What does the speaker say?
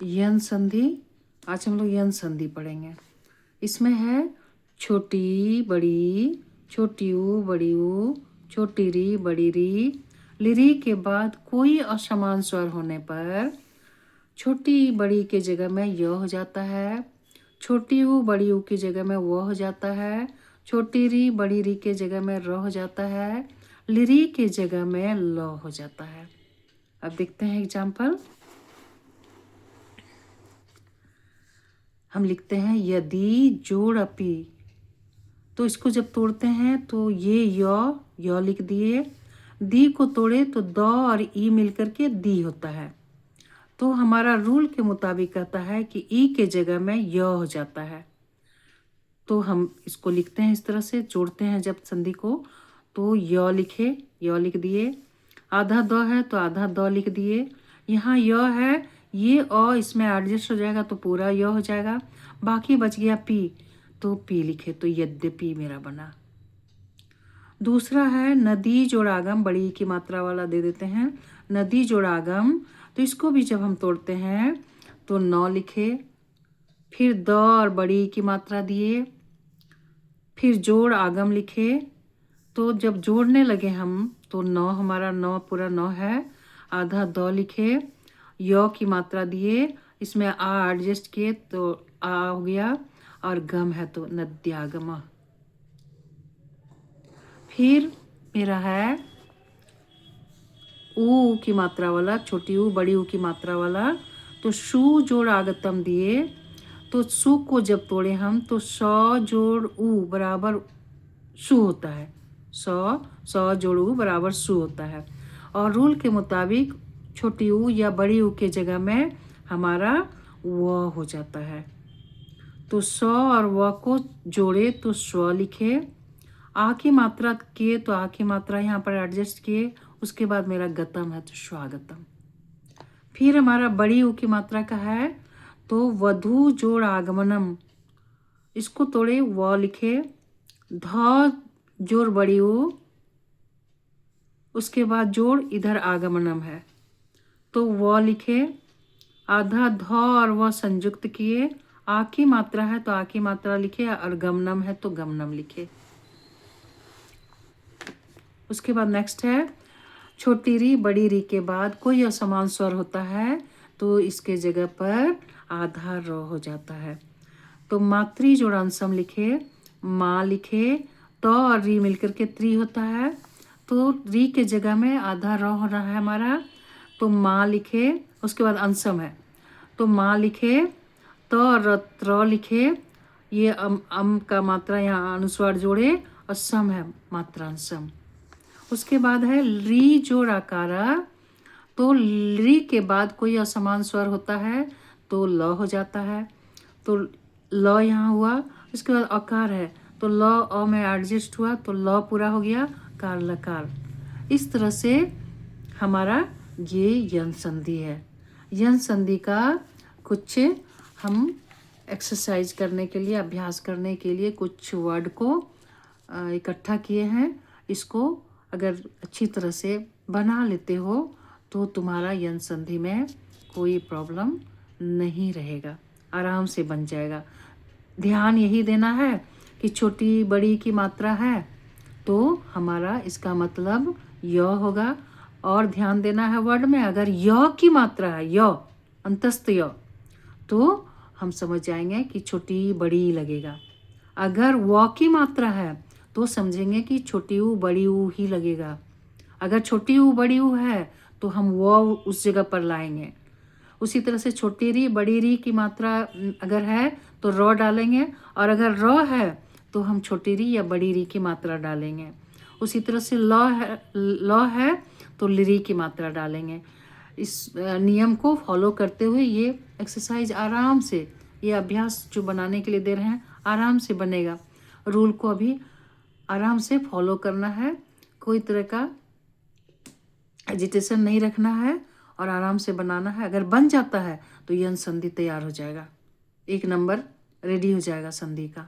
यन संधि। आज हम लोग यन संधि पढ़ेंगे। इसमें है छोटी बड़ी, छोटी ऊ बड़ी ऊ, छोटी री बड़ी री। लिरी के बाद कोई असमान स्वर होने पर छोटी बड़ी के जगह में य हो जाता है, छोटी ऊ बड़ी ऊ की जगह में वो हो जाता है, छोटी री बड़ी री के जगह में र हो जाता है, लिरी के जगह में ल हो जाता है। अब देखते हैं एग्जाम्पल। हम लिखते हैं यदि जोड़ अपी, तो इसको जब तोड़ते हैं तो ये य लिख दिए। दी को तोड़े तो द और ई मिलकर के दी होता है। तो हमारा रूल के मुताबिक कहता है कि ई के जगह में य हो जाता है। तो हम इसको लिखते हैं इस तरह से, जोड़ते हैं जब संधि को तो य लिखे, य लिख दिए। आधा द है तो आधा द लिख दिए। यहाँ य है, ये अ इसमें एडजस्ट हो जाएगा तो पूरा य हो जाएगा। बाकी बच गया पी, तो पी लिखे तो यद्यपि मेरा बना। दूसरा है नदी जोड़ागम, बड़ी की मात्रा वाला दे देते हैं। नदी जोड़ागम, तो इसको भी जब हम तोड़ते हैं तो नौ लिखे, फिर द और बड़ी की मात्रा दिए, फिर जोड़ आगम लिखे। तो जब जोड़ने लगे हम तो नौ, हमारा नौ पूरा नौ है। आधा द लिखे, य की मात्रा दिए, इसमें आ एडजस्ट किए तो आ हो गया, और गम है तो नद्यागम। फिर मेरा है ऊ की मात्रा वाला, छोटी ऊ बड़ी ऊ की मात्रा वाला, तो शु जोड़ आगतम दिए। तो सु को जब तोड़े हम तो सौ जोड़ ऊ बराबर सु होता है। सौ जोड़ ऊ बराबर सु होता है। और रूल के मुताबिक छोटी ऊ या बड़ी ऊ के जगह में हमारा व हो जाता है। तो सौ और व को जोड़े तो स्व लिखे। आ की मात्रा किए तो आ की मात्रा यहाँ पर एडजस्ट किए। उसके बाद मेरा गतम है तो स्वागतम। फिर हमारा बड़ी ऊ की मात्रा का है तो वधु जोड़ आगमनम, इसको तोड़े व लिखे। ध जोड़ बड़ी ऊ, उसके बाद जोड़ इधर आगमनम है तो व लिखे। आधा ध और व संयुक्त किए। आ की मात्रा है तो आ की मात्रा लिखे, और गमनम है तो गमनम लिखे। उसके बाद नेक्स्ट है छोटी री बड़ी री के बाद कोई असमान स्वर होता है तो इसके जगह पर आधा र हो जाता है। तो मातृ जोड़ांसम लिखे, माँ लिखे, त और री मिलकर के त्री होता है। तो री के जगह में आधा र हो रहा है हमारा, तो माँ लिखे। उसके बाद अंसम है तो माँ लिखे, त और त्र लिखे। ये अम का मात्रा यहाँ अनुस्वार जोड़े, और सम है मात्रांसम। उसके बाद है री जोड़ आकारा, तो री के बाद कोई असमान स्वर होता है तो ल हो जाता है। तो ल यहाँ हुआ। उसके बाद अकार है तो ल अ में एडजस्ट हुआ तो ल पूरा हो गया, कार लकार। इस तरह से हमारा ये यन संधि है। यन संधि का कुछ हम एक्सरसाइज करने के लिए, अभ्यास करने के लिए कुछ वर्ड को इकट्ठा किए हैं। इसको अगर अच्छी तरह से बना लेते हो तो तुम्हारा यन संधि में कोई प्रॉब्लम नहीं रहेगा, आराम से बन जाएगा। ध्यान यही देना है कि छोटी बड़ी की मात्रा है तो हमारा इसका मतलब य होगा। और ध्यान देना है वर्ड में, अगर य की मात्रा है, य अंतस्थ य, तो हम समझ जाएंगे कि छोटी बड़ी लगेगा। अगर व की मात्रा है तो समझेंगे कि छोटी ऊ बड़ी ऊ ही लगेगा। अगर छोटी ऊ बड़ी ऊ है तो हम वो उस जगह पर लाएंगे। उसी तरह से छोटी री बड़ी री की मात्रा अगर है तो र डालेंगे, और अगर र है तो हम छोटी री या बड़ी री की मात्रा डालेंगे। उसी तरह से ल है तो लिरी की मात्रा डालेंगे। इस नियम को फॉलो करते हुए ये एक्सरसाइज आराम से, ये अभ्यास जो बनाने के लिए दे रहे हैं आराम से बनेगा। रूल को अभी आराम से फॉलो करना है, कोई तरह का एजिटेशन नहीं रखना है और आराम से बनाना है। अगर बन जाता है तो यन संधि तैयार हो जाएगा, 1 नंबर रेडी हो जाएगा संधि का।